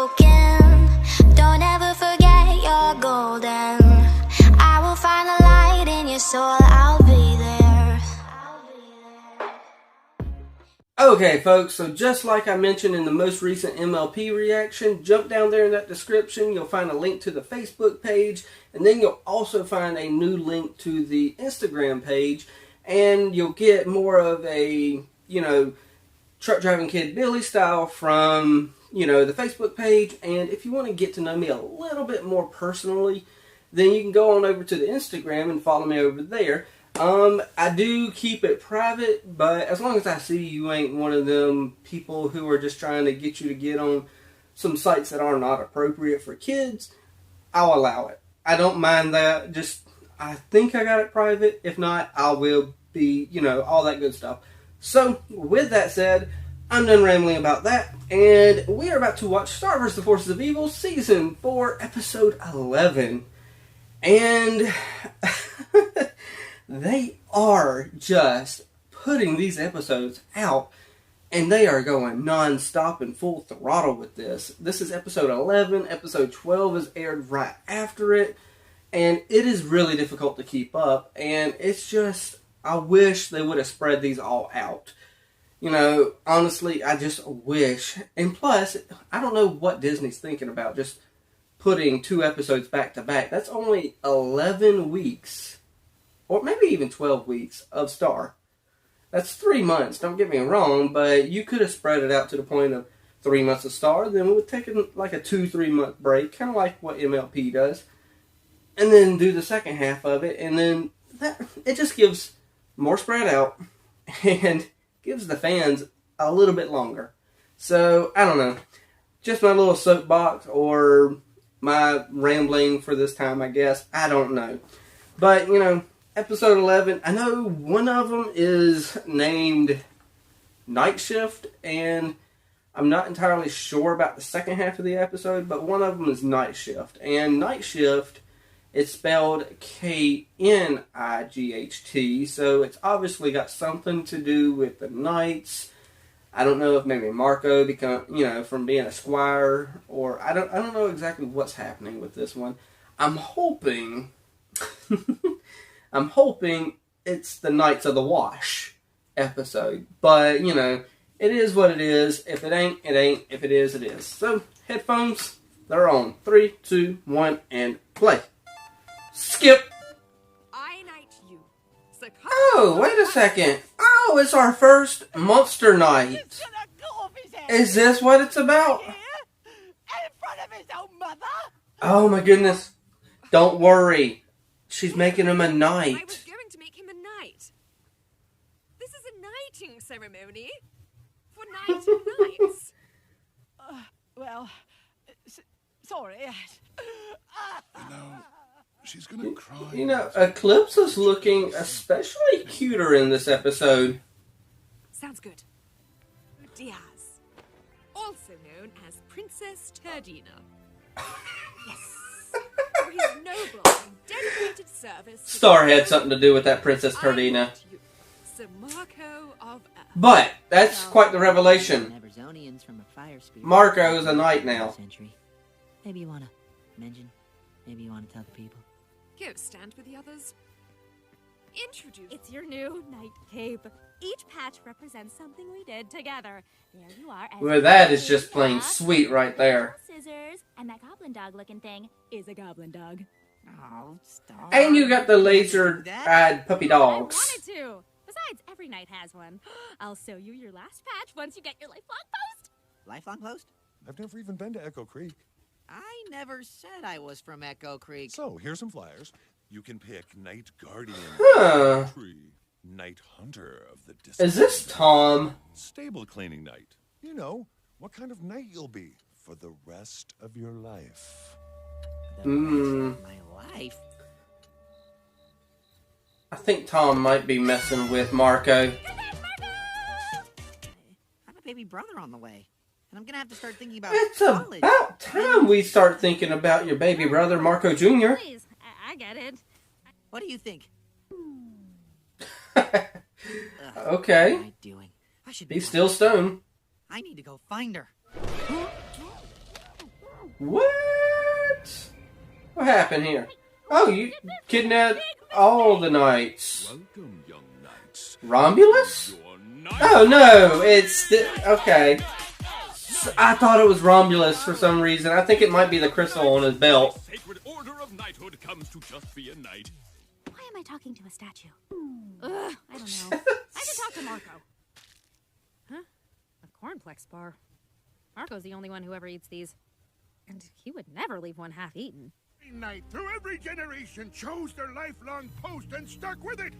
broken, don't ever forget you're golden. I will find the light in your soul, I'll be there. Okay, folks, so just like I mentioned in the most recent MLP reaction, jump down there in that description. You'll find a link to the Facebook page, and then you'll also find a new link to the Instagram page, and you'll get more of a, truck driving kid Billy style from, the Facebook page. And if you want to get to know me a little bit more personally, then you can go on over to the Instagram and follow me over there. I do keep it private, but as long as I see you ain't one of them people who are just trying to get you to get on some sites that are not appropriate for kids, I'll allow it. I don't mind that. I think I got it private. If not, I will be, all that good stuff. So, with that said, I'm done rambling about that, and we are about to watch Star vs. the Forces of Evil Season 4, Episode 11. And they are just putting these episodes out, and they are going non-stop and full throttle with this. This is Episode 11. Episode 12 is aired right after it, and it is really difficult to keep up, and it's just, I wish they would have spread these all out. Honestly, I just wish. And plus, I don't know what Disney's thinking about just putting 2 episodes back to back. That's only 11 weeks, or maybe even 12 weeks of Star. That's 3 months, don't get me wrong, but you could have spread it out to the point of 3 months of Star, then we would take like a 2-3 month break, kind of like what MLP does, and then do the second half of it, and then it just gives more spread out, and gives the fans a little bit longer. So, I don't know. Just my little soapbox, or my rambling for this time, I guess. I don't know. But, Episode 11, I know one of them is named Night Shift, and I'm not entirely sure about the second half of the episode, but one of them is Night Shift. And Night Shift, it's spelled Knight, so it's obviously got something to do with the Knights. I don't know if maybe Marco from being a squire, or I don't know exactly what's happening with this one. I'm hoping it's the Knights of the Wash episode, but it is what it is. If it ain't, it ain't. If it is, it is. So headphones, they're on. 3, 2, 1, and play. Skip. I knight you. Oh, wait a second. Oh, it's our first monster night. Is this what it's about? In front of his own mother? Oh my goodness. Don't worry. She's making him a knight. I was going to make him a knight. This is a knighting ceremony for knights and knights. Sorry. She's gonna cry. Eclipse is looking especially cuter in this episode. Sounds good. Diaz, also known as Princess Turdina. Yes. For his noble and dedicated service. Star had something to do with that Princess Turdina. Sir Marco of Earth. But that's quite the revelation. Marco is a knight now. Maybe you want to mention. Maybe you want to tell the people. Go stand with the others. Introduce. It's your new night cape. Each patch represents something we did together. There you are. Well, that is just plain sweet right there. Scissors, and that goblin dog looking thing is a goblin dog. Oh, stop. And you got the laser-eyed puppy dogs. I wanted to. Besides, every knight has one. I'll show you your last patch once you get your lifelong post. Lifelong post? I've never even been to Echo Creek. I never said I was from Echo Creek. So, here's some flyers. You can pick Night Guardian Huh. of the Tree, Night Hunter of the Distant. Is this Tom? Stable Cleaning Night. You know, what kind of knight you'll be for the rest of your life. The rest of my life? I think Tom might be messing with Marco. I have a baby brother on the way. And I'm going to have to start thinking about It's college. about time we start thinking about your baby brother, Marco Jr. Please, I get it. What do you think? Okay. What am I doing? I should be He's still stoned. I need to go find her. What? What happened here? Oh, you kidnapped all the knights. Welcome, young knights. Romulus? Your knight. Oh no, it's okay. I thought it was Romulus for some reason. I think it might be the crystal on his belt. Sacred order of knighthood comes to just be a knight. Why am I talking to a statue? Ugh, I don't know. I can talk to Marco. Huh? A cornflakes bar. Marco's the only one who ever eats these. And he would never leave one half eaten. Knight through every generation chose their lifelong post and stuck with it.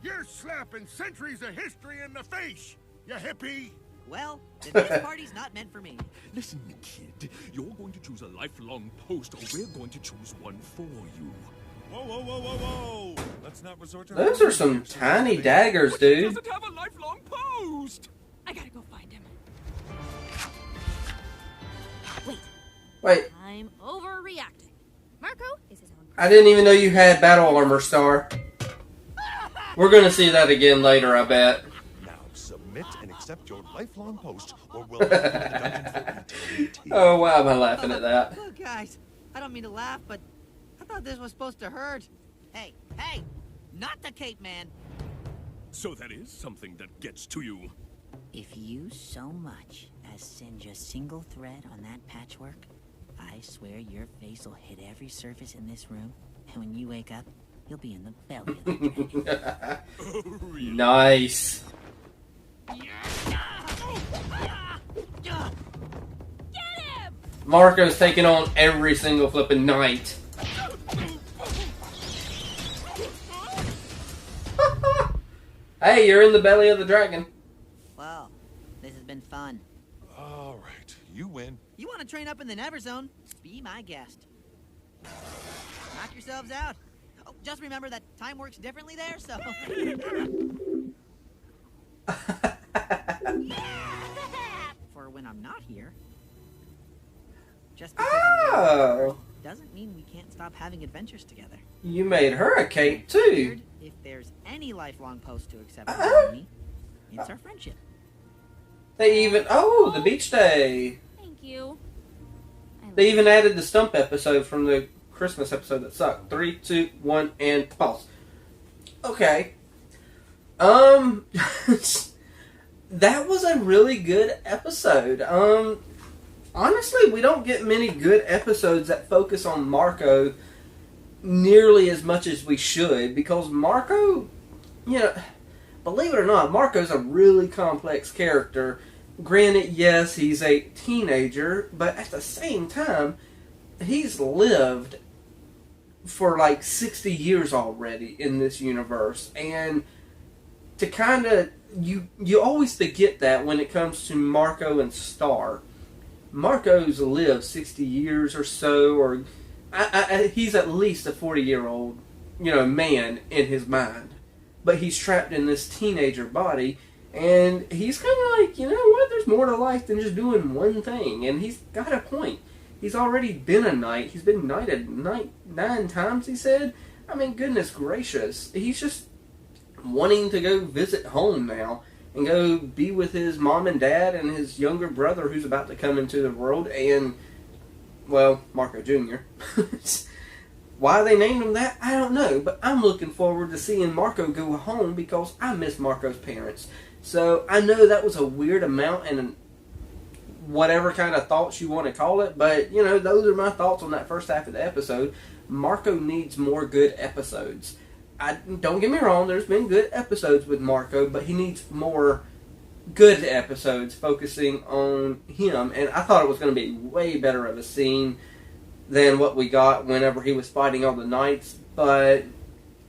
You're slapping centuries of history in the face, you hippie. Well, then this party's not meant for me. Listen, kid, you're going to choose a lifelong post, or we're going to choose one for you. Whoa, whoa, whoa, whoa, whoa! Let's not resort to Those are some tiny daggers, dude. Doesn't have a lifelong post. I gotta go find him. Wait, I'm overreacting. Marco is his own. I didn't even know you had battle armor, Star. We're gonna see that again later, I bet. Now submit and accept your lifelong post, or we'll leave you in the dungeon for eternity. Oh, why am I laughing at that? Look, guys, I don't mean to laugh, but I thought this was supposed to hurt. Hey, not the cape, man. So that is something that gets to you. If you so much as singe a single thread on that patchwork, I swear your face will hit every surface in this room, and when you wake up, you'll be in the belly of the dragon. Nice. Marco's taking on every single flipping knight. Hey, you're in the belly of the dragon. Well, this has been fun. All right, you win. You want to train up in the Never Zone? Be my guest. Knock yourselves out. Oh, just remember that time works differently there, so... For when I'm not here. Just because Oh, doesn't mean we can't stop having adventures together. you made her a cape too. Weird, if there's any lifelong post to accept from me, it's our friendship. They even the beach day. Thank you. They even added the stump episode from the Christmas episode that sucked. 3, 2, 1, and pause. Okay. That was a really good episode. Honestly, we don't get many good episodes that focus on Marco nearly as much as we should, because Marco, believe it or not, Marco's a really complex character. Granted, yes, he's a teenager, but at the same time, he's lived for like 60 years already in this universe, and to kind of, you always forget that when it comes to Marco and Star. Marco's lived 60 years or so, or he's at least a 40-year-old, man in his mind. But he's trapped in this teenager body, and he's kind of like, you know what, there's more to life than just doing one thing. And he's got a point. He's already been a knight. He's been knighted 9 times, he said. I mean, goodness gracious. He's just wanting to go visit home now and go be with his mom and dad and his younger brother who's about to come into the world, and, well, Marco Jr. Why they named him that, I don't know, but I'm looking forward to seeing Marco go home because I miss Marco's parents. So I know that was a weird amount and whatever kind of thoughts you want to call it, but, those are my thoughts on that first half of the episode. Marco needs more good episodes. Don't get me wrong, there's been good episodes with Marco, but he needs more good episodes focusing on him. And I thought it was going to be way better of a scene than what we got whenever he was fighting all the knights. But,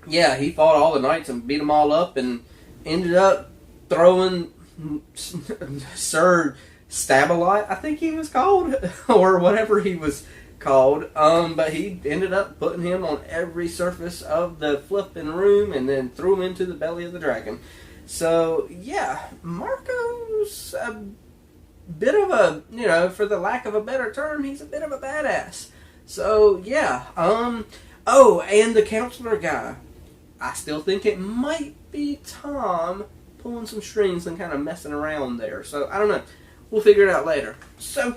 yeah, he fought all the knights and beat them all up and ended up throwing Sir Stabalot, I think he was called, or whatever he was called, but he ended up putting him on every surface of the flipping room and then threw him into the belly of the dragon. So, yeah, Marco's a bit of a, for the lack of a better term, he's a bit of a badass. So, yeah, and the counselor guy, I still think it might be Tom pulling some strings and kind of messing around there. So, I don't know. We'll figure it out later. So,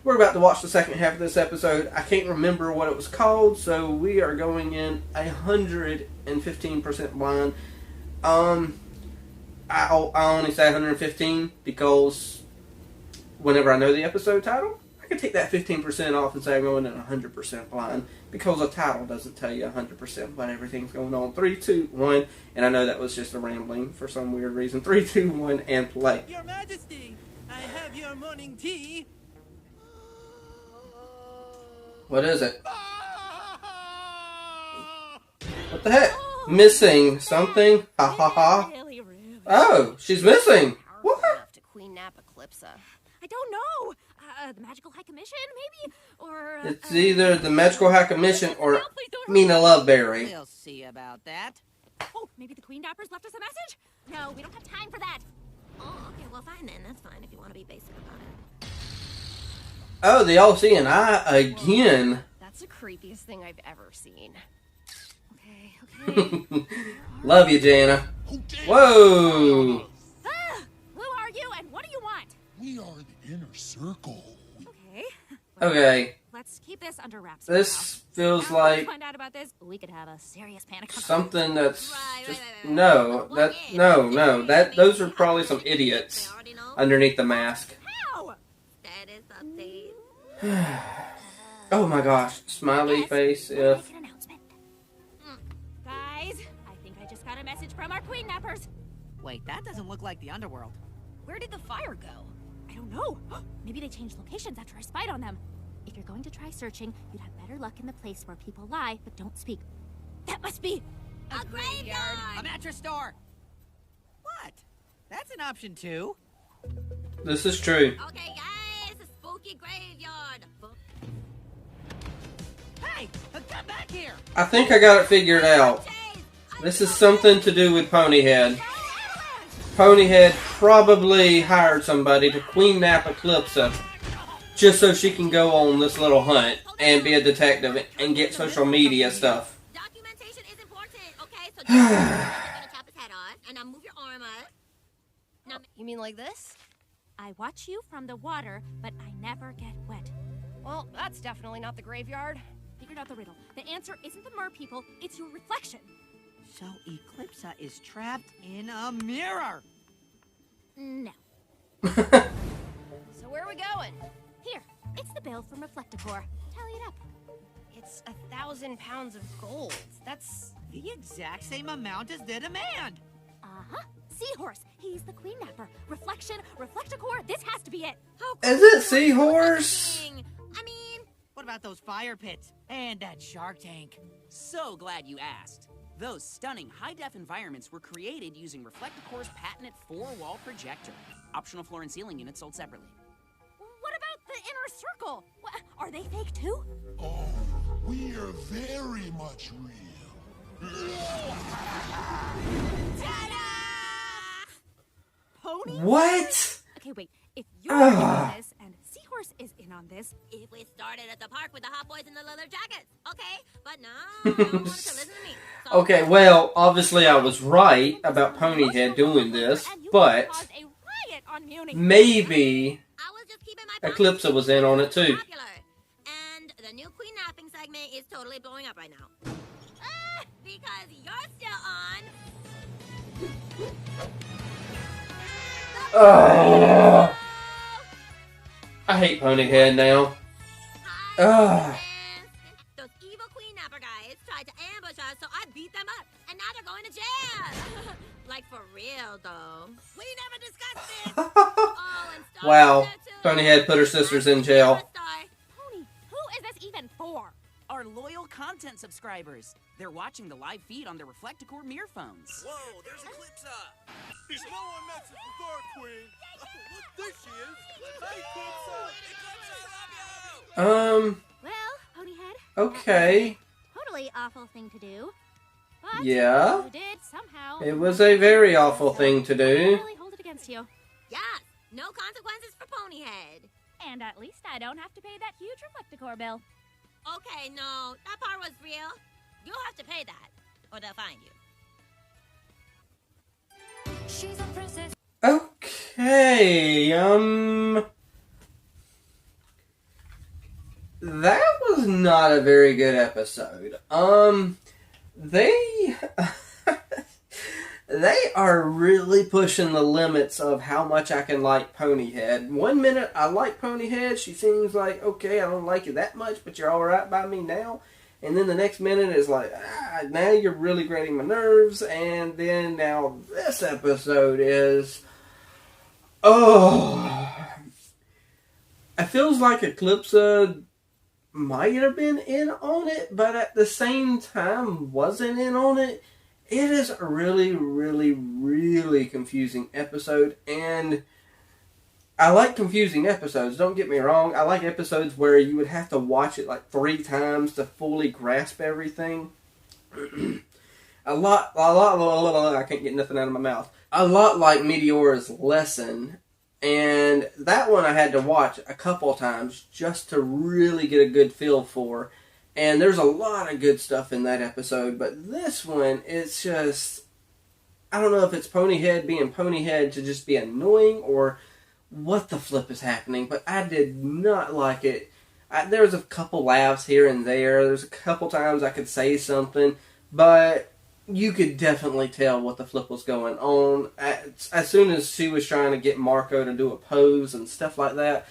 We're about to watch the second half of this episode. I can't remember what it was called, so we are going in 115% blind. I only say 115 because whenever I know the episode title, I can take that 15% off and say I'm going in 100% blind because the title doesn't tell you 100% what everything's going on. 3, 2, 1, and I know that was just a rambling for some weird reason. 3, 2, 1, and play. Your Majesty, I have your morning tea. What is it? What the heck? Missing something? Ha ha ha. Oh, she's missing. What? Enough to Queen Nap Eclipsa. I don't know. The Magical High Commission, maybe? Or... It's either the Magical High Commission or Mina Loveberry. We'll see about that. Oh, maybe the Queen Dappers left us a message? No, we don't have time for that. Oh, okay, well, fine then. That's fine if you want to be basic about it. Oh, the all-seeing eye again. That's the creepiest thing I've ever seen. Okay. Love you, Jana. Whoa. Who are you and what do you want? We are the inner circle. Okay. Okay. Let's keep this under wraps. This feels Now, if we like find out about this, we could have a serious panic attack. something that's Right. those are probably some idiots They already know. underneath the mask. How? Status update. Oh my gosh. Smiley face if. Make an announcement. Guys, I think I just got a message from our Queen Nappers. Wait, that doesn't look like the underworld. Where did the fire go? I don't know. Maybe they changed locations after I spied on them. If you're going to try searching, you'd have better luck in the place where people lie but don't speak. That must be A graveyard. A mattress store. What? That's an option too. This is true. Okay, guys, a spooky graveyard. Hey, come back here. I think I got it figured out. This is something to do with Ponyhead. Ponyhead probably hired somebody to Queen Nap Eclipsa just so she can go on this little hunt and be a detective and get social media stuff. Documentation is important, okay? So just I'm gonna chop his head off, and now move your arm up. Now, you mean like this? I watch you from the water, but I never get wet. Well, that's definitely not the graveyard. Figured out the riddle. The answer isn't the mer people, it's your reflection. So Eclipsa is trapped in a mirror. No. So where are we going? Here, it's the bill from Reflecticor. Tally it up. It's 1,000 pounds of gold. That's... The exact same amount as the demand. Uh-huh. Seahorse. He's the Queen Napper. Reflection, Reflecticor. This has to be it. Is it Seahorse? I mean... What about those fire pits and that shark tank? So glad you asked. Those stunning high-def environments were created using Reflecticor's patented 4-wall projector. Optional floor and ceiling units sold separately. What about the inner circle? Are they fake too? Oh, we are very much real. Pony? What? Okay, wait. If you're in on this and Seahorse is in on this, If we started at the park with the hot boys in the leather jackets, okay? But no, you wanted to listen to me. So Okay, well, obviously I was right about Ponyhead doing this, and you but caused a riot on Munich. maybe I was just keeping my Eclipsa was in on it too. popular. And the new Queen Napping segment is totally blowing up right now. Because you're still on. Ugh. I hate Ponyhead now. Ugh. Those evil Queen Napper guys tried to ambush us, so I beat them up. And now they're going to jail. Like for real, though. We never discussed this. Oh, and Star Wow. was there, too. Ponyhead put her sisters in jail. Star. Pony, who is this even for? Our loyal content subscribers. They're watching the live feed on their Reflecticor mirror phones. Whoa, there's Eclipsa. There's no one messes with our queen. Oh, look, there she is. Hey, Eclipsa. Eclipsa, I love you. Well, Ponyhead. Okay. Totally awful thing to do. But Yeah. you did somehow. It was a very awful thing to I do. can't really hold it against you. Yes, no consequences for Ponyhead. And at least I don't have to pay that huge Reflecticor bill. Okay, no, that part was real. You'll have to pay that, or they'll find you. She's a princess. Okay, that was not a very good episode. They they are really pushing the limits of how much I can like Ponyhead. 1 minute I like Ponyhead, she seems like, okay, I don't like you that much, but you're alright by me now. And then the next minute is like, now you're really grating my nerves. And then now this episode is, it feels like Eclipsa might have been in on it, but at the same time wasn't in on it. It is a really, really, really confusing episode, and I like confusing episodes, don't get me wrong. I like episodes where you would have to watch it like 3 times to fully grasp everything. I can't get nothing out of my mouth. A lot like Meteora's Lesson, and that one I had to watch a couple times just to really get a good feel for. And there's a lot of good stuff in that episode, but this one, it's just, I don't know if it's Ponyhead being Ponyhead to just be annoying or what the flip is happening, but I did not like it. There was a couple laughs here and there. There's a couple times I could say something, but you could definitely tell what the flip was going on. As soon as she was trying to get Marco to do a pose and stuff like that,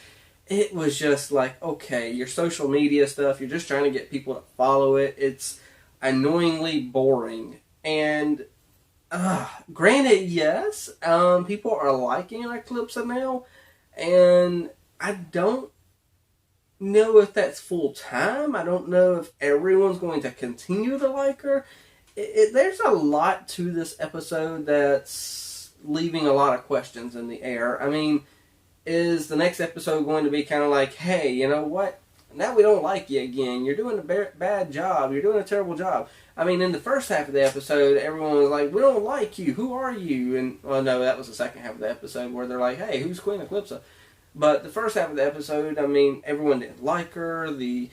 it was just like, okay, your social media stuff, you're just trying to get people to follow it. It's annoyingly boring. And granted, yes, people are liking Eclipsa now, and I don't know if that's full time. I don't know if everyone's going to continue to like her. There's a lot to this episode that's leaving a lot of questions in the air. I mean, is the next episode going to be kind of like, hey, you know what? Now we don't like you again. You're doing a bad job. You're doing a terrible job. I mean, in the first half of the episode, everyone was like, we don't like you. Who are you? And, well, no, that was the second half of the episode where they're like, hey, who's Queen Eclipsa? But the first half of the episode, I mean, everyone didn't like her. The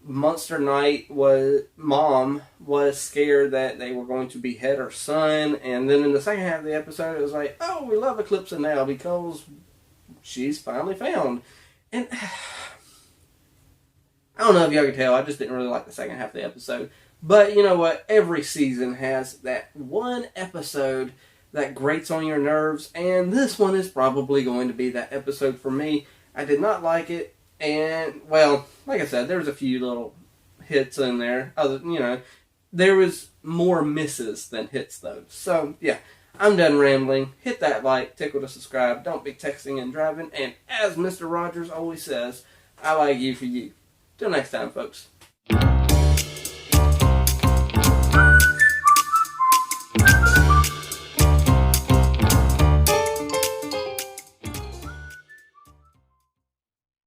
Monster Knight mom was scared that they were going to behead her son. And then in the second half of the episode, it was like, oh, we love Eclipsa now because she's finally found. And I don't know if y'all can tell, I just didn't really like the second half of the episode. But you know what? Every season has that one episode that grates on your nerves, and this one is probably going to be that episode for me. I did not like it, and, well, like I said, there was a few little hits in there. There was more misses than hits, though. So, yeah, I'm done rambling. Hit that like, tickle to subscribe, don't be texting and driving, and as Mr. Rogers always says, I like you for you. Till next time, folks.